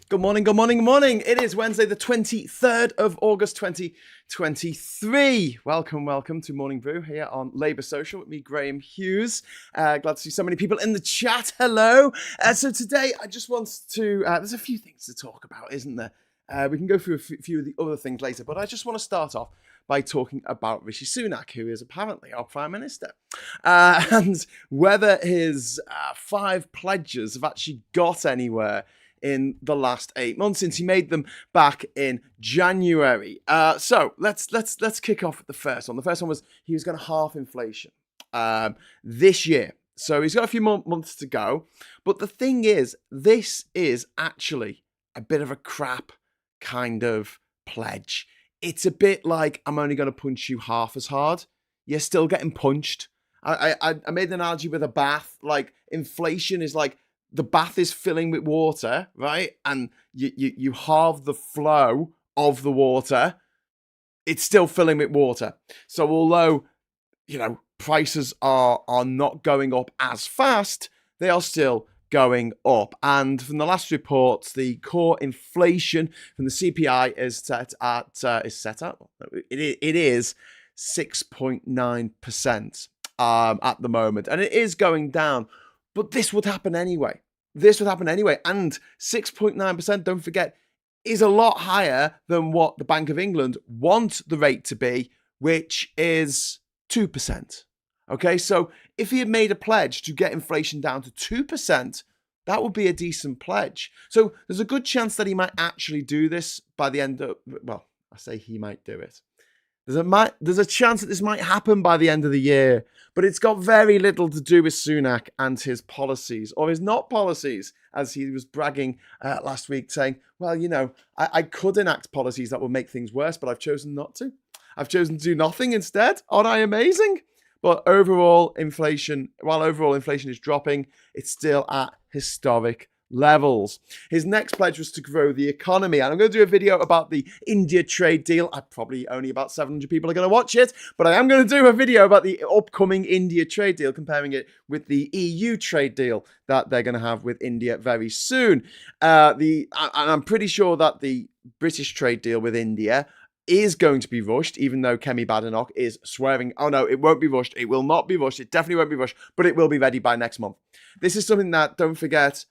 Good morning, good morning, good morning. It is Wednesday, the 23rd of August, 2023. Welcome to Morning Brew here on Labour Social with me, Graham Hughes. Glad to see so many people in the chat. Hello. So today I just want to, there's a few things to talk about, isn't there? We can go through a few of the other things later, but I just want to start off by talking about Rishi Sunak, who is apparently our Prime Minister, and whether his 5 pledges have actually got anywhere in the last 8 months since he made them back in January. So let's kick off with the first one. The first one was he was going to halve inflation this year. So he's got a few more months to go. But the thing is, this is actually a bit of a crap kind of pledge. It's a bit like, I'm only going to punch you half as hard. You're still getting punched. I made an analogy with a bath. Like, inflation is like, the bath is filling with water, right? And you halve the flow of the water. It's still filling with water. So although, prices are not going up as fast, they are still going up. And from the last reports, the core inflation from the CPI is set at 6.9% at the moment, and it is going down. But this would happen anyway. And 6.9%, don't forget, is a lot higher than what the Bank of England want the rate to be, which is 2%. Okay, so if he had made a pledge to get inflation down to 2%, that would be a decent pledge. So there's a good chance that he might actually do this by the end of, well, I say he might do it. There's a chance that this might happen by the end of the year, but it's got very little to do with Sunak and his policies, or his not policies, as he was bragging last week, saying, well, I could enact policies that will make things worse, but I've chosen not to. I've chosen to do nothing instead. Aren't I amazing? But while overall inflation is dropping, it's still at historic levels. His next pledge was to grow the economy, and I'm going to do a video about the India trade deal. Probably only about 700 people are going to watch it, but I am going to do a video about the upcoming India trade deal, comparing it with the EU trade deal that they're going to have with India very soon. And I'm pretty sure that the British trade deal with India is going to be rushed, even though Kemi Badenoch is swearing, oh no, it won't be rushed. It will not be rushed. It definitely won't be rushed, but it will be ready by next month. This is something that, don't forget,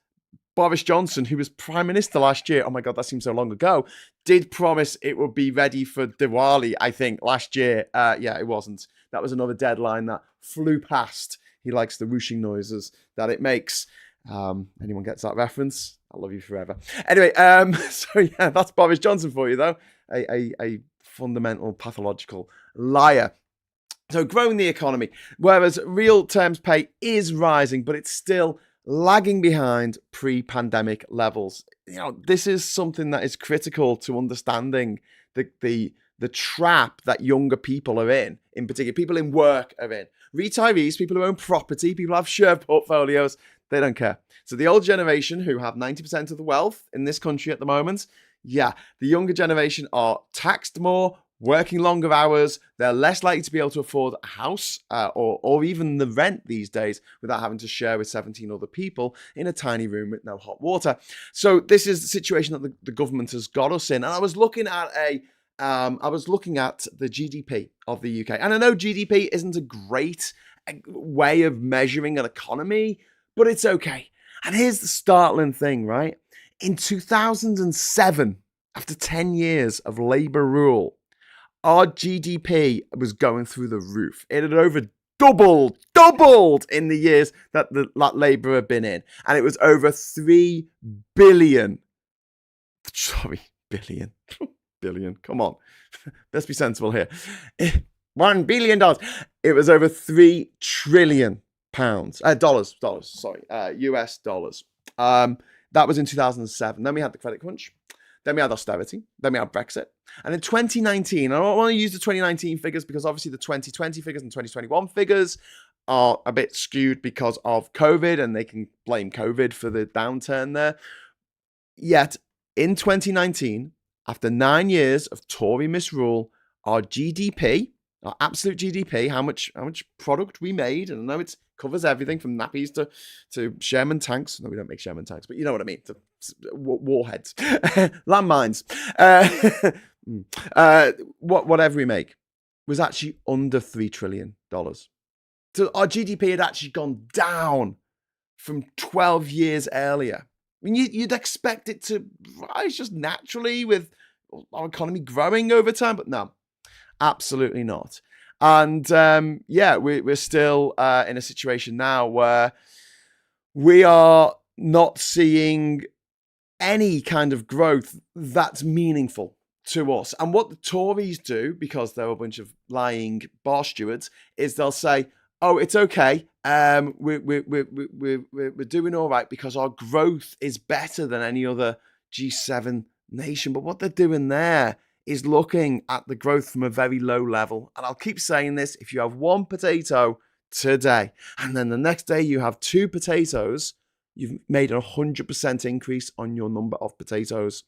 Boris Johnson, who was Prime Minister last year, oh my God, that seems so long ago, did promise it would be ready for Diwali, I think, last year. Yeah, it wasn't. That was another deadline that flew past. He likes the whooshing noises that it makes. Anyone gets that reference? I love you forever. Anyway, so yeah, that's Boris Johnson for you, though. A fundamental pathological liar. So growing the economy, whereas real terms pay is rising, but it's still lagging behind pre-pandemic levels. This is something that is critical to understanding the trap that younger people are in particular, people in work are in. Retirees, people who own property, people who have share portfolios, they don't care. So the old generation, who have 90% of the wealth in this country at the moment, yeah, the younger generation are taxed more, working longer hours. They're less likely to be able to afford a house or even the rent these days without having to share with 17 other people in a tiny room with no hot water. So this is the situation that the government has got us in. And I was looking at the GDP of the UK. And I know GDP isn't a great way of measuring an economy, but it's okay. And here's the startling thing, right? In 2007, after 10 years of Labour rule, our GDP was going through the roof. It had over doubled in the years that Labour had been in. And it was over 3 billion. Sorry, billion. Billion, come on. Let's be sensible here. $1 billion. It was over 3 trillion pounds. Dollars, sorry. US dollars. That was in 2007. Then we had the credit crunch. Then we had austerity. Then we had Brexit. And in 2019, I don't want to use the 2019 figures because obviously the 2020 figures and 2021 figures are a bit skewed because of COVID, and they can blame COVID for the downturn there. Yet in 2019, after 9 years of Tory misrule, our GDP, our absolute GDP, how much product we made, and I know it's covers everything from nappies to Sherman tanks. No, we don't make Sherman tanks, but you know what I mean. To warheads, landmines, whatever we make was actually under $3 trillion. So our GDP had actually gone down from 12 years earlier. I mean, you'd expect it to rise just naturally with our economy growing over time, but no, absolutely not. And we're still in a situation now where we are not seeing any kind of growth that's meaningful to us. And what the Tories do, because they're a bunch of lying bar stewards, is they'll say, "Oh, it's okay. We're doing all right because our growth is better than any other G7 nation." But what they're doing there is looking at the growth from a very low level. And I'll keep saying this: if you have one potato today, and then the next day you have two potatoes, you've made a 100% increase on your number of potatoes.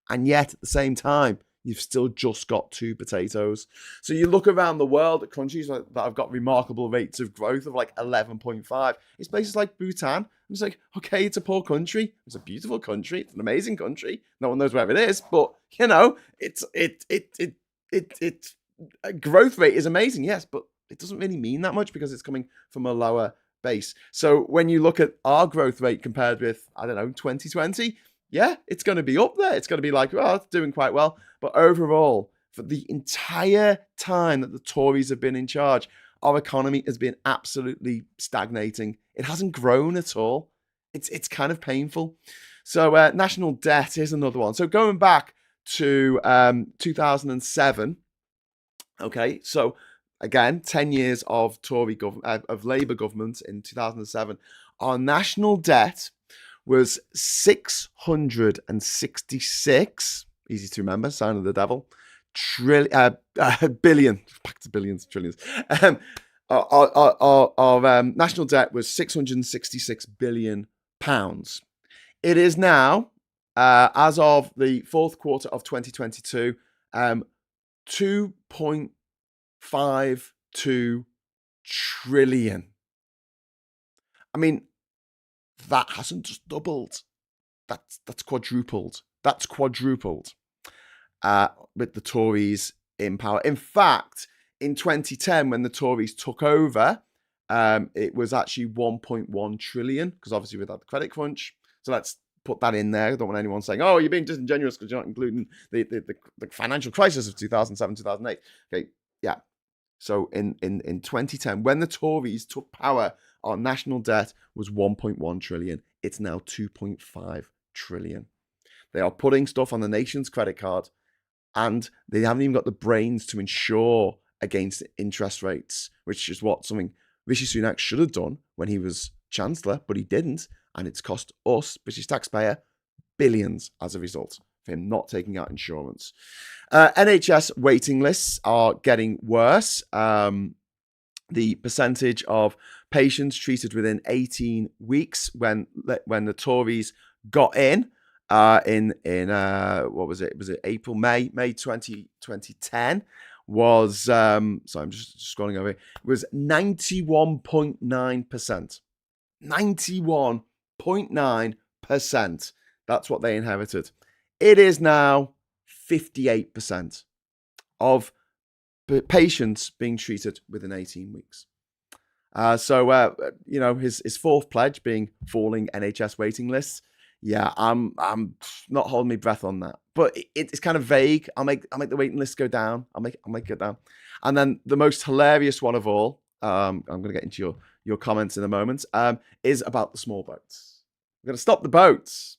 And yet, at the same time, you've still just got two potatoes. So you look around the world at countries that have got remarkable rates of growth of like 11.5. It's places like Bhutan. It's like, okay, it's a poor country. It's a beautiful country. It's an amazing country. No one knows where it is, but you know, its growth rate is amazing. Yes, but it doesn't really mean that much because it's coming from a lower base. So when you look at our growth rate compared with, I don't know, 2020, yeah, it's going to be up there. It's going to be like, well, it's doing quite well. But overall, for the entire time that the Tories have been in charge, our economy has been absolutely stagnating. It hasn't grown at all. It's kind of painful. So national debt is another one. So going back to 2007, okay, so again, 10 years of Tory government, of Labour government in 2007, our national debt was 666, easy to remember, sign of the devil, billion, back to billions, trillions. Our national debt was 666 billion pounds. It is now, as of the fourth quarter of 2022, 2.52 trillion. I mean, that hasn't just doubled. That's quadrupled. That's quadrupled with the Tories in power. In fact, in 2010, when the Tories took over, it was actually 1.1 trillion, because obviously we had the credit crunch. So let's put that in there. I don't want anyone saying, "Oh, you're being disingenuous because you're not including the financial crisis of 2007, 2008. Okay, yeah. So in 2010, when the Tories took power, our national debt was 1.1 trillion. It's now 2.5 trillion. They are putting stuff on the nation's credit card, and they haven't even got the brains to insure against interest rates, which is what something Rishi Sunak should have done when he was Chancellor, but he didn't. And it's cost us, British taxpayer, billions as a result of him not taking out insurance. NHS waiting lists are getting worse. The percentage of patients treated within 18 weeks when the Tories got in what was it? Was it April, May 2010 was, sorry, I'm just scrolling over here, was 91.9%. 91.9%. That's what they inherited. It is now 58% of patients being treated within 18 weeks. So his fourth pledge being falling NHS waiting lists. Yeah, I'm not holding my breath on that, but it's kind of vague. I'll make the waiting list go down. I'll make it down. And then the most hilarious one of all, I'm going to get into your comments in a moment, is about the small boats. We're going to stop the boats,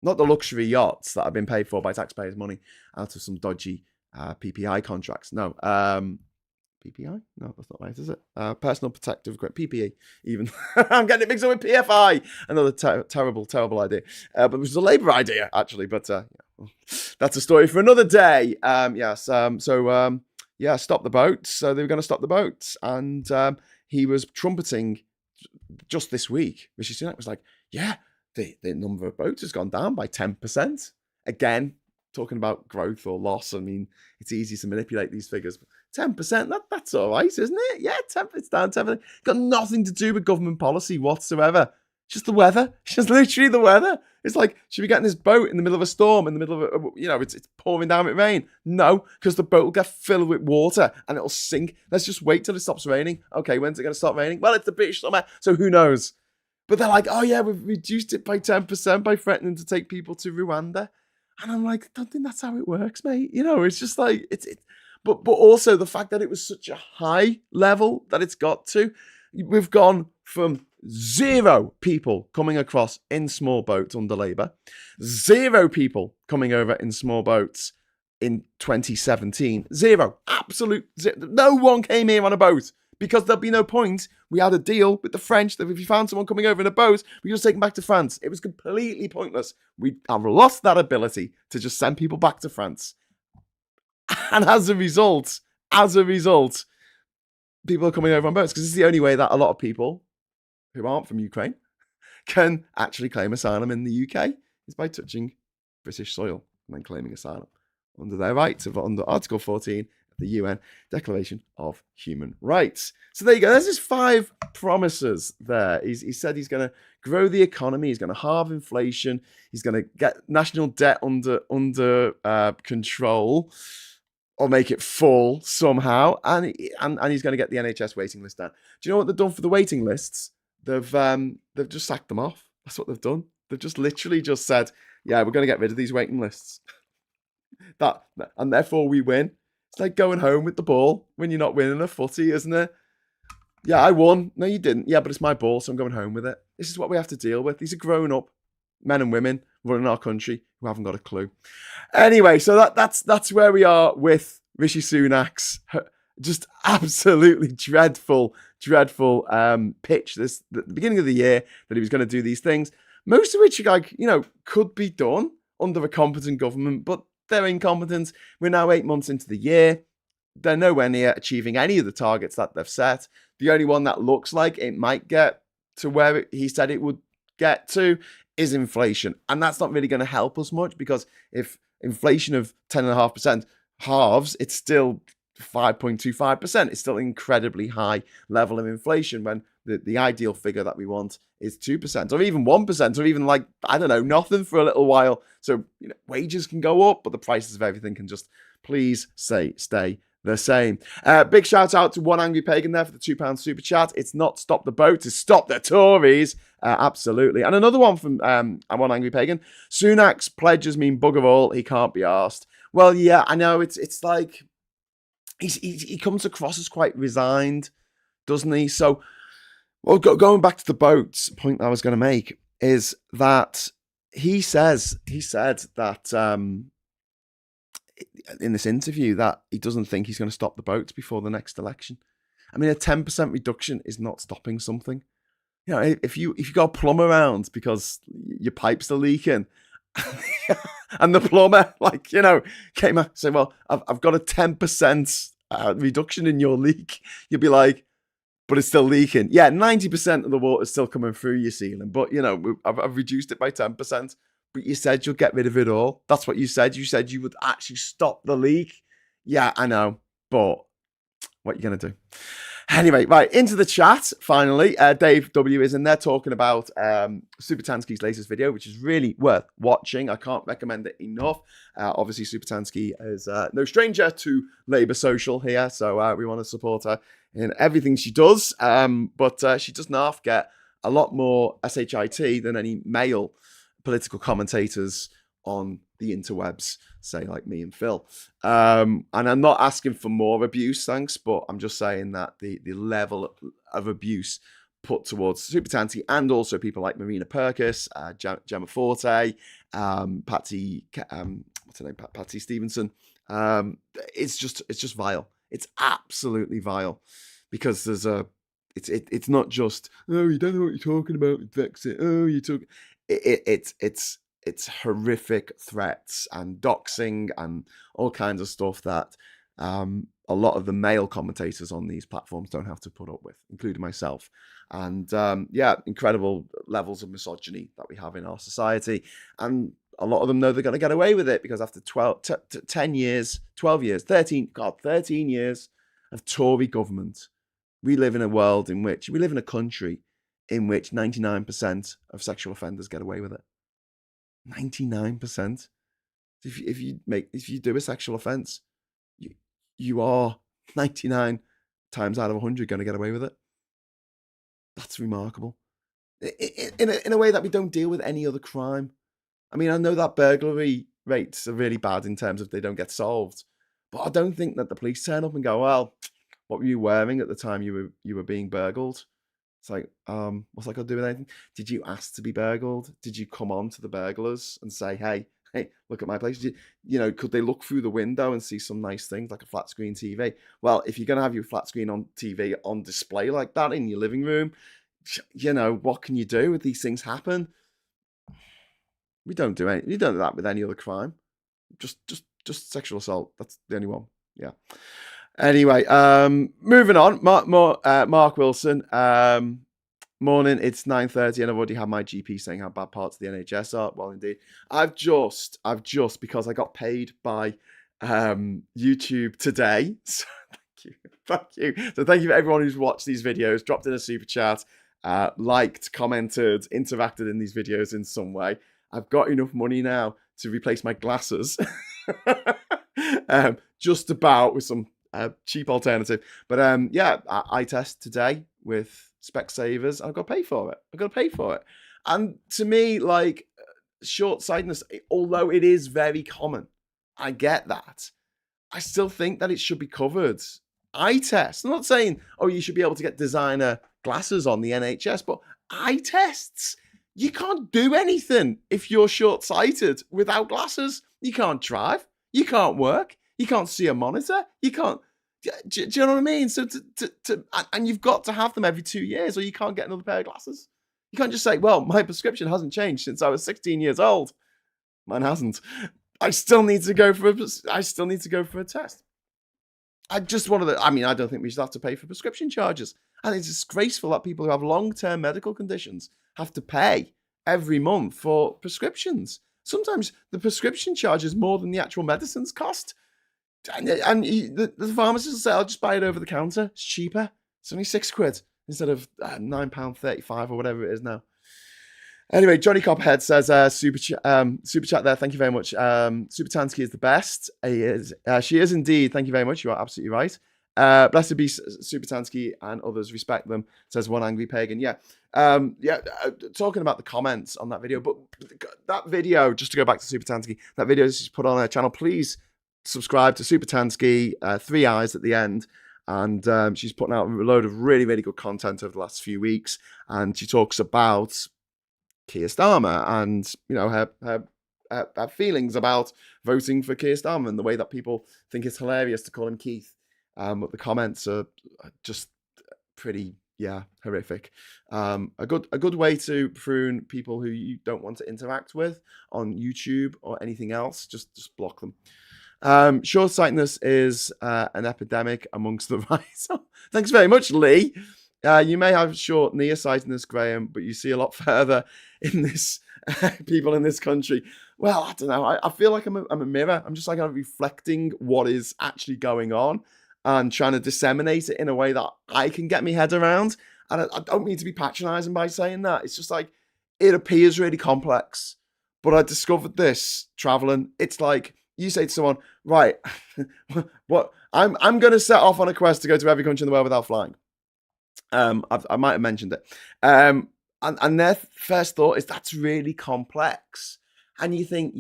not the luxury yachts that have been paid for by taxpayers' money out of some dodgy PPI contracts. No, PPI? No, that's not right, is it? Personal protective equipment, PPE, even. I'm getting it mixed up with PFI. Another terrible idea. But it was a Labour idea, actually. But that's a story for another day. Stop the boats. So they were going to stop the boats. And he was trumpeting just this week. Rishi Sunak was like, yeah, the number of boats has gone down by 10%. Again, talking about growth or loss. I mean, it's easy to manipulate these figures. 10%, that's all right, isn't it? Yeah, 10%, it's down 10%. It's got nothing to do with government policy whatsoever. It's just the weather. It's just literally the weather. It's like, should we get in this boat in the middle of a storm, in the middle of it's pouring down with rain? No, because the boat will get filled with water and it'll sink. Let's just wait till it stops raining. Okay, when's it going to stop raining? Well, it's the British summer, so who knows? But they're like, oh yeah, we've reduced it by 10% by threatening to take people to Rwanda. And I'm like, I don't think that's how it works, mate. It's just like, but also the fact that it was such a high level that it's got to. We've gone from 0 people coming across in small boats under Labour, 0 people coming over in small boats in 2017. 0. Absolute 0. No one came here on a boat because there'll be no point. We had a deal with the French that if you found someone coming over in a boat, we just take them back to France. It was completely pointless. We have lost that ability to just send people back to France. And as a result, people are coming over on boats because it's the only way that a lot of people who aren't from Ukraine can actually claim asylum in the UK is by touching British soil and then claiming asylum under their rights under Article 14 of the UN Declaration of Human Rights. So there you go. There's his 5 promises there. He said he's going to grow the economy. He's going to halve inflation. He's going to get national debt under control, or make it fall somehow, and he's going to get the NHS waiting list down. Do you know what they've done for the waiting lists? They've just sacked them off. That's what they've done. They've just literally just said, yeah, we're going to get rid of these waiting lists. And therefore we win. It's like going home with the ball when you're not winning a footy, isn't it? Yeah, I won. No, you didn't. Yeah, but it's my ball, so I'm going home with it. This is what we have to deal with. These are grown-up men and women running our country who haven't got a clue. Anyway, so that's where we are with Rishi Sunak's just absolutely dreadful pitch the beginning of the year that he was going to do these things, most of which could be done under a competent government, but they're incompetent. We're now 8 months into the year. They're nowhere near achieving any of the targets that they've set. The only one that looks like it might get to where he said it would get to is inflation. And that's not really going to help us much, because if inflation of 10.5% halves, it's still 5.25%. It's still an incredibly high level of inflation when the ideal figure that we want is 2% or even 1% or even nothing for a little while. So wages can go up, but the prices of everything can just please stay the same. Big shout out to One Angry Pagan there for the £2 super chat. It's not stop the boat, it's stop the Tories. Absolutely. And another one from One Angry Pagan. Sunak's pledges mean bugger all. He can't be arsed. Well, yeah, I know. It's like he comes across as quite resigned, doesn't he? So, well, going back to the boats, point I was going to make is that he said that in this interview that he doesn't think he's going to stop the boats before the next election. I mean, a 10% reduction is not stopping something. If you got a plumber around because your pipes are leaking, and the plumber came out and said, "Well, I've got a 10% reduction in your leak," you'd be like, "But it's still leaking." Yeah, 90% of the water's still coming through your ceiling, but I've reduced it by 10%. But you said you'll get rid of it all. That's what you said. You said you would actually stop the leak. Yeah, I know, but what are you gonna do? Anyway, right, into the chat, finally. Dave W. is in there talking about Supertansky's latest video, which is really worth watching. I can't recommend it enough. Obviously, Supertansky is no stranger to Labour Social here, so we want to support her in everything she does. But she does not get a lot more SHIT than any male political commentators on the interwebs, say like me and Phil. And I'm not asking for more abuse, thanks, but I'm just saying that the level of abuse put towards Supertansky and also people like Marina Purkis, Gemma Forte, Patsy Stevenson, it's just vile. It's absolutely vile, because it's not just, oh, you don't know what you're talking about with Brexit. Oh, you talk. It's horrific threats and doxing and all kinds of stuff that a lot of the male commentators on these platforms don't have to put up with, including myself. And incredible levels of misogyny that we have in our society. And a lot of them know they're going to get away with it, because after 13 years, of Tory government. We live in a country in which 99% of sexual offenders get away with it. 99%. If you do a sexual offence, you are 99 times out of 100 going to get away with it. That's remarkable. In a way that we don't deal with any other crime. I mean, I know that burglary rates are really bad in terms of they don't get solved, but I don't think that the police turn up and go, well, what were you wearing at the time you were being burgled? It's like, what's that got to do with anything? Did you ask to be burgled? Did you come on to the burglars and say, hey, look at my place? Could they look through the window and see some nice things like a flat screen TV? Well, if you're going to have your flat screen on TV on display like that in your living room, what can you do with these things happen? We don't do that with any other crime. Just sexual assault. That's the only one. Yeah. Anyway, moving on. Mark Wilson. Morning. It's 9:30, and I've already had my GP saying how bad parts of the NHS are. Well, indeed, I've just because I got paid by YouTube today. So thank you. So thank you for everyone who's watched these videos, dropped in a super chat, liked, commented, interacted in these videos in some way. I've got enough money now to replace my glasses, just about, with some cheap alternative. But I test today with Specsavers. I've got to pay for it. And to me, like, short-sightedness, although it is very common, I get that, I still think that it should be covered. Eye test. I'm not saying, you should be able to get designer glasses on the NHS, but eye tests. You can't do anything if you're short-sighted without glasses. You can't drive. You can't work. You can't see a monitor. You can't. Do you know what I mean? So and you've got to have them every 2 years, or you can't get another pair of glasses. You can't just say, well, my prescription hasn't changed since I was 16 years old. Mine hasn't. I still need to go for a test. I don't think we should have to pay for prescription charges. I think it's disgraceful that people who have long-term medical conditions have to pay every month for prescriptions. Sometimes the prescription charge is more than the actual medicines cost. And the pharmacist will say, I'll just buy it over the counter. It's cheaper. It's only £6 instead of £9.35 or whatever it is now. Anyway, Johnny Copperhead says, super chat there. Thank you very much. Supertansky is the best. She is indeed. Thank you very much. You are absolutely right. Blessed be Supertansky and others. Respect them, says one angry pagan. Talking about the comments on that video, but that video, just to go back to Supertansky, that video she's put on her channel, please subscribe to Supertansky, 3 eyes at the end. And she's putting out a load of really, really good content over the last few weeks. And she talks about Keir Starmer and, her feelings about voting for Keir Starmer and the way that people think it's hilarious to call him Keith. But the comments are just pretty, horrific. A good way to prune people who you don't want to interact with on YouTube or anything else. Just block them. Short-sightedness is an epidemic amongst the right. Thanks very much, Lee. You may have short nearsightedness, Graham, but you see a lot further in this people in this country. Well, I don't know. I feel like I'm a mirror. I'm just like reflecting what is actually going on and trying to disseminate it in a way that I can get my head around. And I don't mean to be patronizing by saying that. It's just like, it appears really complex. But I discovered this traveling. It's like you say to someone, right, what I'm going to set off on a quest to go to every country in the world without flying. I might have mentioned it. And their first thought is, that's really complex. And you think,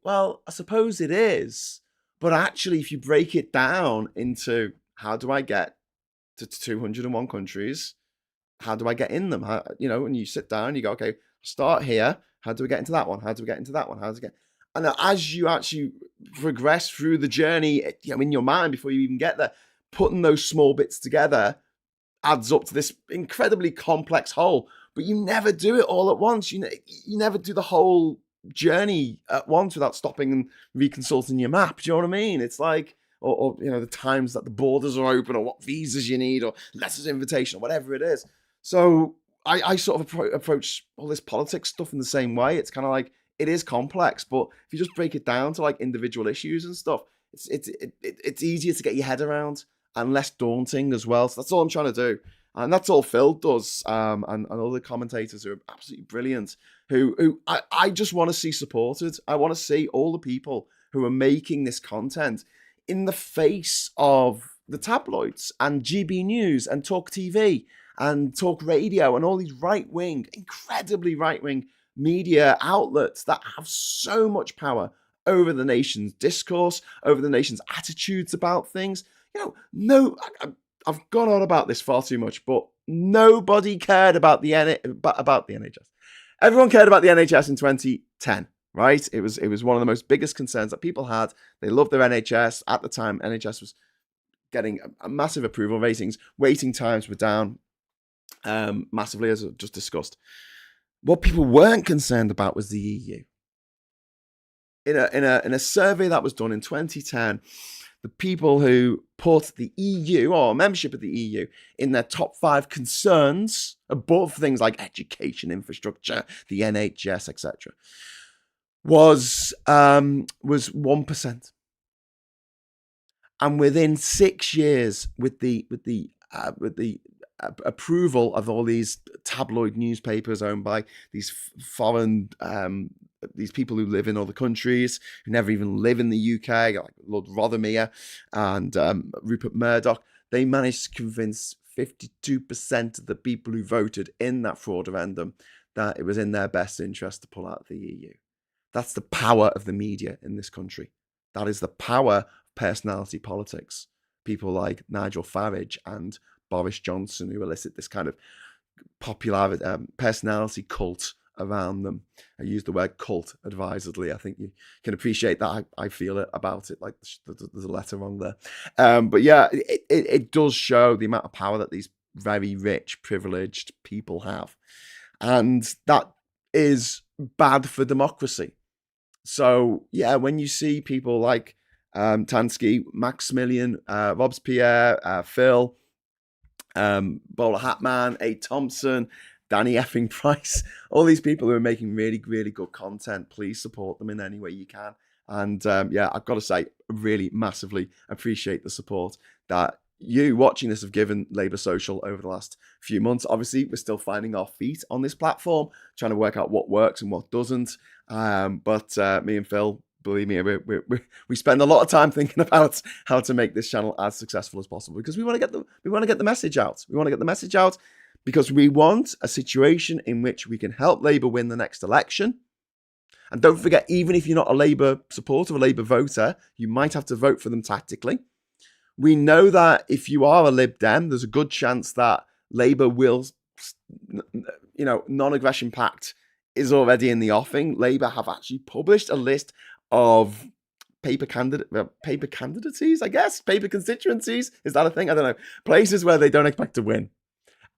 well, I suppose it is. But actually, if you break it down into, how do I get to 201 countries? How do I get in them? And you sit down, you go, okay, start here. How do we get into that one? How do we get into that one? How does it get? And as you actually progress through the journey, in your mind before you even get there, putting those small bits together adds up to this incredibly complex whole. But you never do it all at once. You never do the whole journey at once without stopping and reconsulting your map. Do you know what I mean? It's like, or the times that the borders are open, or what visas you need, or letters of invitation, or whatever it is. So I sort of approach all this politics stuff in the same way. It's kind of like, it is complex, but if you just break it down to like individual issues and stuff, it's easier to get your head around. and less daunting as well. So that's all I'm trying to do. And that's all Phil does, and all the commentators who are absolutely brilliant, who I just want to see supported. I want to see all the people who are making this content in the face of the tabloids and GB News and Talk TV and Talk Radio and all these right-wing, incredibly right-wing media outlets that have so much power over the nation's discourse, over the nation's attitudes about things. I've gone on about this far too much, but nobody cared about the NHS. Everyone cared about the NHS in 2010, right? It was one of the most biggest concerns that people had. They loved their NHS. At the time, NHS was getting a massive approval ratings. Waiting times were down massively, as I just discussed. What people weren't concerned about was the EU. In a survey that was done in 2010, the people who put the EU or membership of the EU in their top 5 concerns above things like education, infrastructure, the NHS, etc., was 1%. And within 6 years, with the approval of all these tabloid newspapers owned by these foreign these people who live in other countries, who never even live in the UK, like Lord Rothermere and Rupert Murdoch, they managed to convince 52% of the people who voted in that fraudulendum that it was in their best interest to pull out of the EU. That's the power of the media in this country. That is the power of personality politics. People like Nigel Farage and Boris Johnson, who elicit this kind of popular personality cult around them. I use the word cult advisedly. I think you can appreciate that. I feel it about it. Like there's a letter wrong there. But yeah, it does show the amount of power that these very rich, privileged people have. And that is bad for democracy. So yeah, when you see people like Tansky, Maximilian, Robespierre, Phil, Bowler Hatman, A. Thompson, Danny effing Price, all these people who are making really, really good content, please support them in any way you can. And yeah, I've got to say, really massively appreciate the support that you watching this have given Labour Social over the last few months. Obviously, we're still finding our feet on this platform, trying to work out what works and what doesn't. But me and Phil, believe me, we spend a lot of time thinking about how to make this channel as successful as possible, because we want to get the message out. We want to get the message out because we want a situation in which we can help Labour win the next election. And don't forget, even if you're not a Labour supporter, a Labour voter, you might have to vote for them tactically. We know that if you are a Lib Dem, there's a good chance that Labour will, non-aggression pact is already in the offing. Labour have actually published a list of paper candidacies, I guess, paper constituencies. Is that a thing? I don't know. Places where they don't expect to win.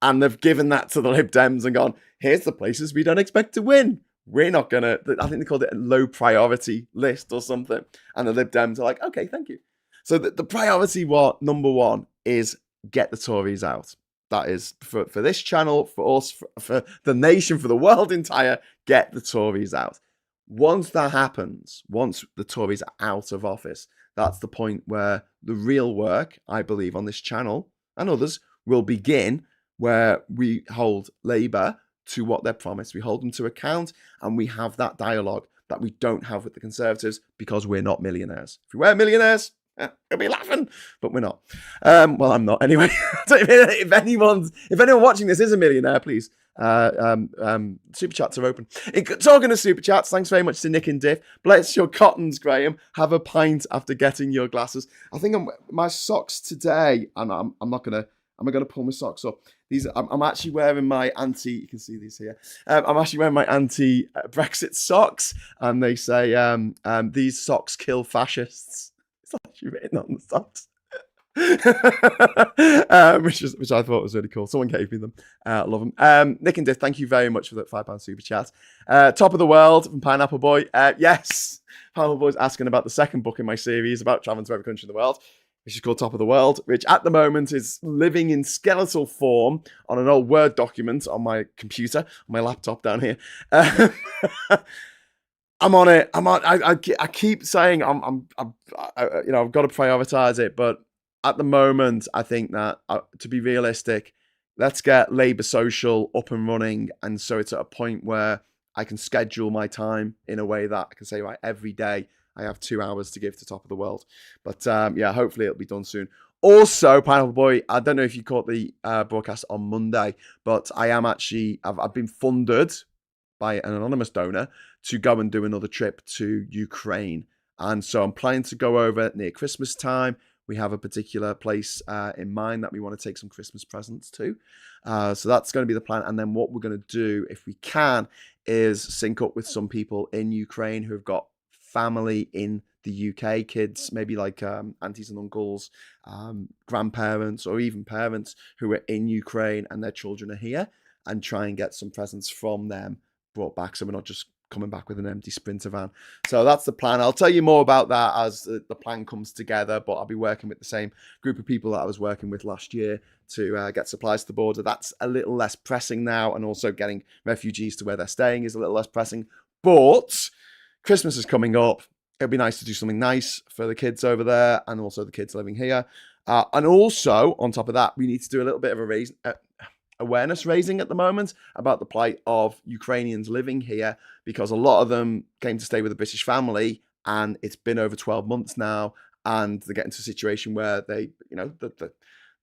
And they've given that to the Lib Dems and gone, here's the places we don't expect to win. We're not going to, I think they called it a low priority list or something. And the Lib Dems are like, okay, thank you. So the priority, number one, is get the Tories out. That is for this channel, for us, for the nation, for the world entire, get the Tories out. Once that happens, once the Tories are out of office, that's the point where the real work, I believe, on this channel and others will begin, where we hold Labour to what they're promised. We hold them to account, and we have that dialogue that we don't have with the Conservatives because we're not millionaires. If we were millionaires, you'll be laughing, but we're not. Well, I'm not anyway. if anyone watching this is a millionaire, please. Super chats are open. Talking of super chats, thanks very much to Nick and Diff. Bless your cottons, Graham. Have a pint after getting your glasses. I think my socks today, and I'm not gonna. Am I going to pull my socks up? I'm actually wearing my anti. You can see these here. I'm actually wearing my anti-Brexit socks, and they say these socks kill fascists. It's actually written on the socks, which I thought was really cool. Someone gave me them. Love them. Nick and Diff, thank you very much for that £5 super chat. Top of the World from Pineapple Boy. Yes, Pineapple Boy's asking about the second book in my series about traveling to every country in the world, which is called Top of the World, which at the moment is living in skeletal form on an old Word document on my computer, on my laptop down here. I'm on it. I keep saying I've got to prioritize it, but at the moment, I think that to be realistic, let's get Labour Social up and running, and so it's at a point where I can schedule my time in a way that I can say, right, every day I have 2 hours to give to Top of the World. But yeah, hopefully it'll be done soon. Also, Pineapple Boy, I don't know if you caught the broadcast on Monday, but I've been funded by an anonymous donor to go and do another trip to Ukraine. And so I'm planning to go over near Christmas time. We have a particular place in mind that we want to take some Christmas presents to. So that's going to be the plan. And then what we're going to do, if we can, is sync up with some people in Ukraine who have got family in the UK, kids, maybe like aunties and uncles, grandparents, or even parents who are in Ukraine and their children are here, and try and get some presents from them brought back, so we're not just coming back with an empty Sprinter van. So that's the plan. I'll tell you more about that as the plan comes together, but I'll be working with the same group of people that I was working with last year to get supplies to the border. That's a little less pressing now, and also getting refugees to where they're staying is a little less pressing. But Christmas is coming up. It'd be nice to do something nice for the kids over there and also the kids living here. And also, on top of that, we need to do a little bit of a awareness raising at the moment about the plight of Ukrainians living here, because a lot of them came to stay with a British family, and it's been over 12 months now, and they're getting to a situation where they,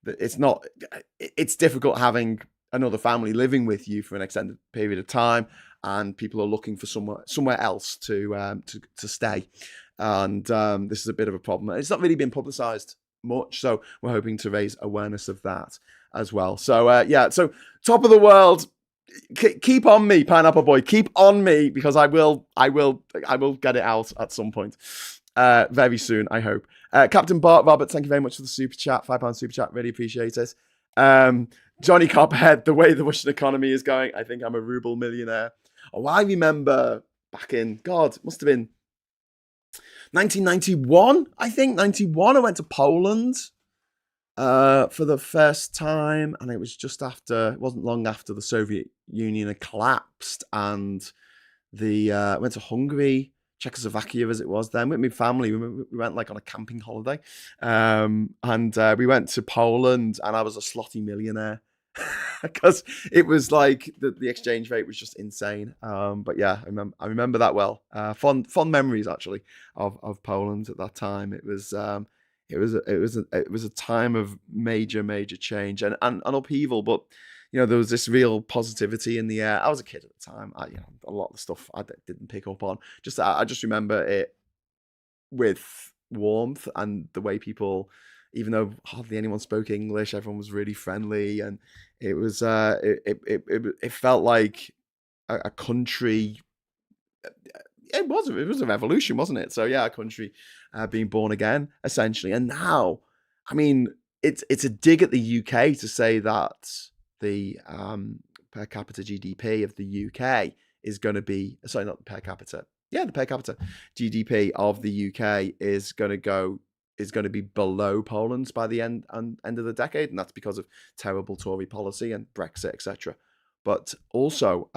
it's difficult having another family living with you for an extended period of time, and people are looking for somewhere else to stay, and this is a bit of a problem. It's not really been publicized much, so we're hoping to raise awareness of that as well. So yeah, so Top of the World, keep on me, Pineapple Boy, keep on me, because I will get it out at some point very soon, I hope. Captain Bart Robert, thank you very much for the super chat, £5 super chat, really appreciate it. Johnny Copperhead, the way the Russian economy is going, I think I'm a ruble millionaire. Oh, I remember back in, God, it must have been 1991, I think, 91, I went to Poland for the first time, and it wasn't long after the Soviet Union had collapsed, and I went to Hungary, Czechoslovakia as it was then, with my family. We went like on a camping holiday, and we went to Poland, and I was a slotty millionaire because it was like the exchange rate was just insane. But yeah, I remember that well. Fond memories actually of Poland at that time. It was a time of major change and upheaval, but there was this real positivity in the air. I was a kid at the time. A lot of the stuff I didn't pick up on. I just remember it with warmth, and the way people, even though hardly anyone spoke English, everyone was really friendly, and it was it felt like a country. It was a revolution, wasn't it? So yeah, a country being born again, essentially. And now, I mean, it's a dig at the UK to say that the per capita GDP of the UK is going to be, sorry, not the per capita. Yeah, the per capita GDP of the UK is going to be below Poland's by the end of the decade, and that's because of terrible Tory policy and Brexit, etc. But also,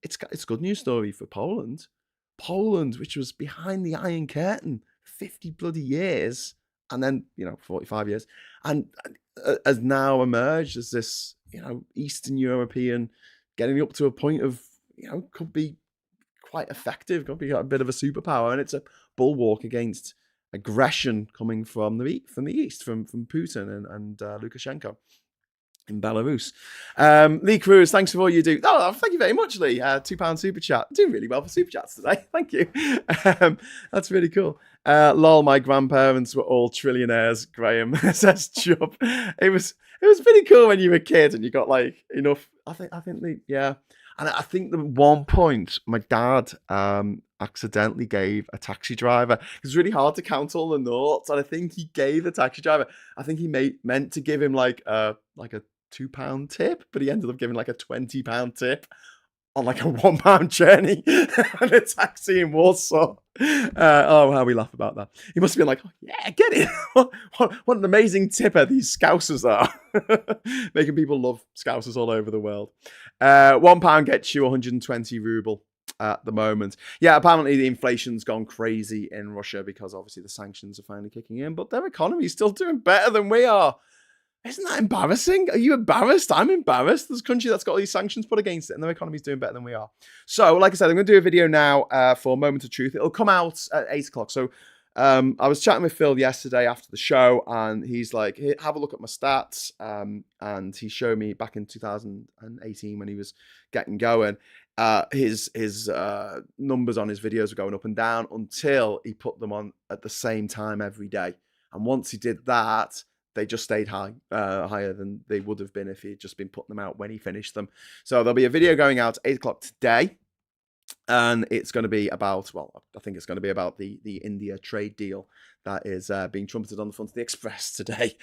it's a good news story for Poland. Poland, which was behind the Iron Curtain 50 bloody years, and then 45 years, and has now emerged as this Eastern European, getting up to a point of could be quite effective, could be a bit of a superpower, and it's a bulwark against aggression coming from the east, from Putin and Lukashenko in Belarus. Lee Cruz, thanks for all you do. Oh, thank you very much, Lee. £2 super chat. Doing really well for super chats today. Thank you. That's really cool. Lol, my grandparents were all trillionaires, Graham says Chubb. It was pretty cool when you were a kid and you got like enough. I think yeah. And I think at one point my dad accidentally gave a taxi driver. It's really hard to count all the noughts, and I think he gave the taxi driver. I think he meant to give him like a £2 tip, but he ended up giving like a £20 tip on like a £1 journey on a taxi in Warsaw. Oh, how we laugh about that. He must have been like, oh, yeah, get it. What an amazing tipper these Scousers are. Making people love Scousers all over the world. £1 gets you 120 ruble. at the moment. Yeah, apparently the inflation's gone crazy in Russia because obviously the sanctions are finally kicking in, but their economy is still doing better than we are. Isn't that embarrassing? Are you embarrassed? I'm embarrassed. There's a country that's got all these sanctions put against it and their economy's doing better than we are. So, like I said, I'm going to do a video now for Moment of Truth. It'll come out at 8 o'clock. So I was chatting with Phil yesterday after the show, and he's like, hey, have a look at my stats. And he showed me back in 2018 when he was getting going, his numbers on his videos were going up and down until he put them on at the same time every day. And once he did that, they just stayed higher than they would have been if he had just been putting them out when he finished them. So there'll be a video going out at 8 o'clock today. And it's going to be about, well, I think it's going to be about the India trade deal that is being trumpeted on the front of the Express today,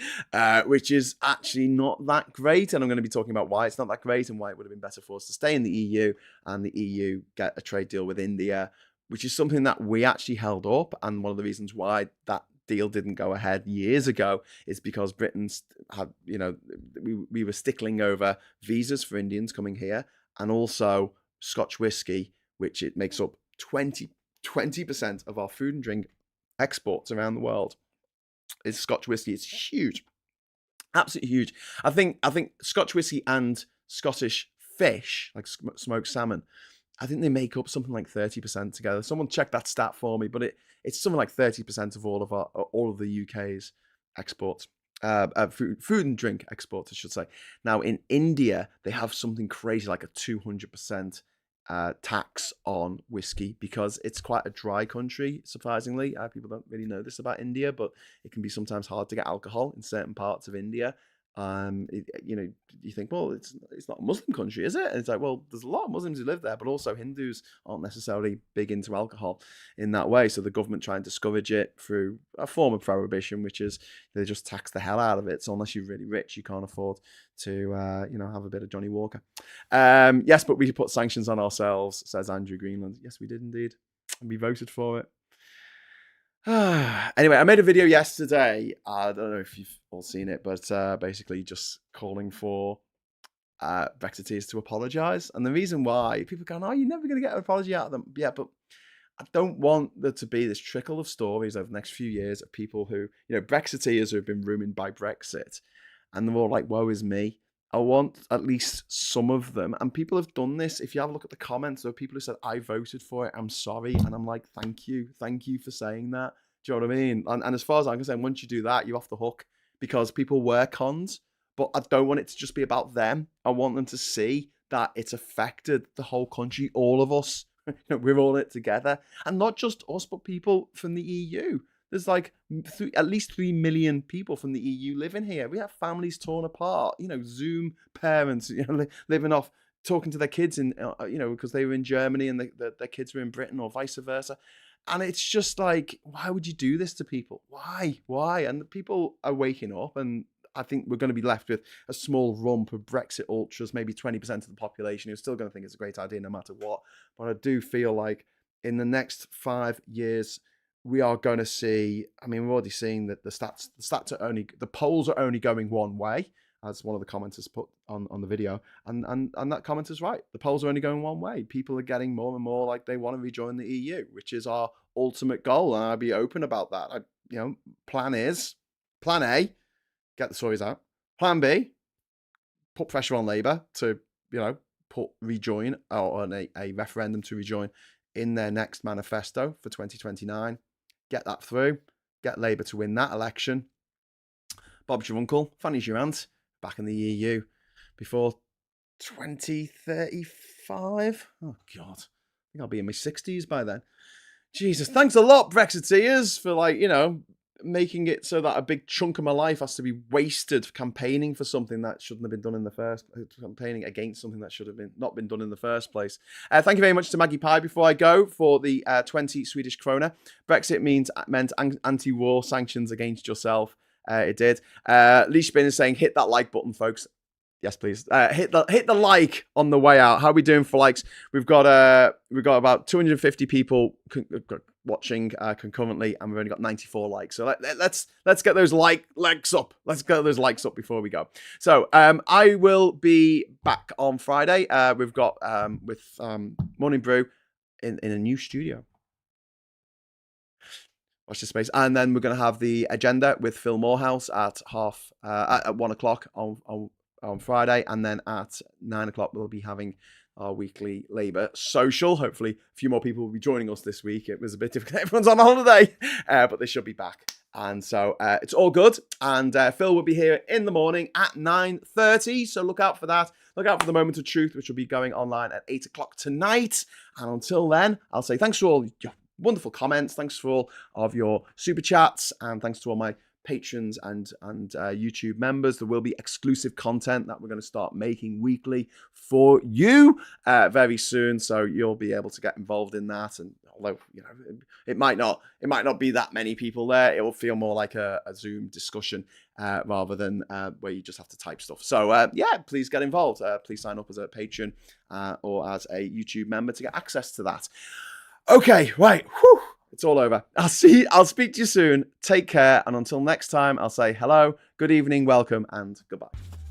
which is actually not that great. And I'm going to be talking about why it's not that great and why it would have been better for us to stay in the EU and the EU get a trade deal with India, which is something that we actually held up. And one of the reasons why that deal didn't go ahead years ago is because Britain had, you know, we were stickling over visas for Indians coming here, and also Scotch whiskey, which it makes up 20% of our food and drink exports around the world. Is Scotch whiskey. It's huge, absolutely huge. I think Scotch whiskey and Scottish fish, like smoked salmon, I think they make up something like 30% together. Someone check that stat for me, but it's something like 30% of all of the UK's exports, food and drink exports, I should say. Now in India, they have something crazy like a 200% tax on whiskey because it's quite a dry country. Surprisingly, people don't really know this about India, but it can be sometimes hard to get alcohol in certain parts of India. You think, well, it's not a Muslim country, is it? And it's like, well, there's a lot of Muslims who live there, but also Hindus aren't necessarily big into alcohol in that way. So the government try and discourage it through a form of prohibition, which is they just tax the hell out of it. So unless you're really rich, you can't afford to, have a bit of Johnny Walker. Yes, but we put sanctions on ourselves, says Andrew Greenland. Yes, we did indeed. And we voted for it. Anyway, I made a video yesterday. I don't know if you've all seen it, but basically just calling for Brexiteers to apologise. And the reason why, people go, oh, you're never going to get an apology out of them. Yeah, but I don't want there to be this trickle of stories over the next few years of people who, Brexiteers who have been ruined by Brexit. And they're all like, woe is me. I want at least some of them. And people have done this. If you have a look at the comments, there are people who said, I voted for it. I'm sorry. And I'm like, thank you. Thank you for saying that. Do you know what I mean? And as far as I'm concerned, once you do that, you're off the hook because people were cons. But I don't want it to just be about them. I want them to see that it's affected the whole country, all of us. We're all in it together. And not just us, but people from the EU. There's like at least 3 million people from the EU living here. We have families torn apart, Zoom parents, living off, talking to their kids in, because they were in Germany and their kids were in Britain or vice versa. And it's just like, why would you do this to people? Why? And the people are waking up, and I think we're going to be left with a small rump of Brexit ultras, maybe 20% of the population who's still going to think it's a great idea no matter what. But I do feel like in the next 5 years, we are going to see, we're already seeing that the polls are only going one way, as one of the commenters put on the video. And that commenter's right. The polls are only going one way. People are getting more and more like they want to rejoin the EU, which is our ultimate goal. And I'd be open about that. Plan A, get the stories out. Plan B, put pressure on Labour to, put rejoin or a referendum to rejoin in their next manifesto for 2029. Get that through. Get Labour to win that election. Bob's your uncle. Fanny's your aunt. Back in the EU before 2035. Oh, God. I think I'll be in my 60s by then. Jesus. Thanks a lot, Brexiteers, for, making it so that a big chunk of my life has to be wasted campaigning for something that shouldn't have been done in the first campaigning against something that should have not been done in the first place. Thank you very much to Maggie Pie before I go for the 20 Swedish krona. Brexit meant anti-war sanctions against yourself. It did. Lee Spin is saying, hit that like button, folks. Yes, please. Hit the like on the way out. How are we doing for likes? We've got about 250 people watching concurrently, and we've only got 94 likes. So let's get those likes up. Let's get those likes up before we go. So I will be back on Friday. We've got with Morning Brew. in a new studio. Watch this space. And then we're going to have the agenda with Phil Morehouse at 1 o'clock on Friday. And then at 9 o'clock, we'll be having our weekly Labour social. Hopefully, a few more people will be joining us this week. It was a bit difficult. Everyone's on holiday, but they should be back. And so it's all good. And Phil will be here in the morning at 9:30. So look out for that. Look out for the Moment of Truth, which will be going online at 8 o'clock tonight. And until then, I'll say thanks for all your wonderful comments. Thanks for all of your super chats. And thanks to all my patrons and YouTube members. There will be exclusive content that we're going to start making weekly for you very soon. So you'll be able to get involved in that. And although, you know, it might not be that many people there, it will feel more like a Zoom discussion rather than where you just have to type stuff. So yeah, please get involved. Please sign up as a patron or as a YouTube member to get access to that. Okay, right. Whew. It's all over. I'll speak to you soon. Take care. And until next time, I'll say hello, good evening, welcome, and goodbye.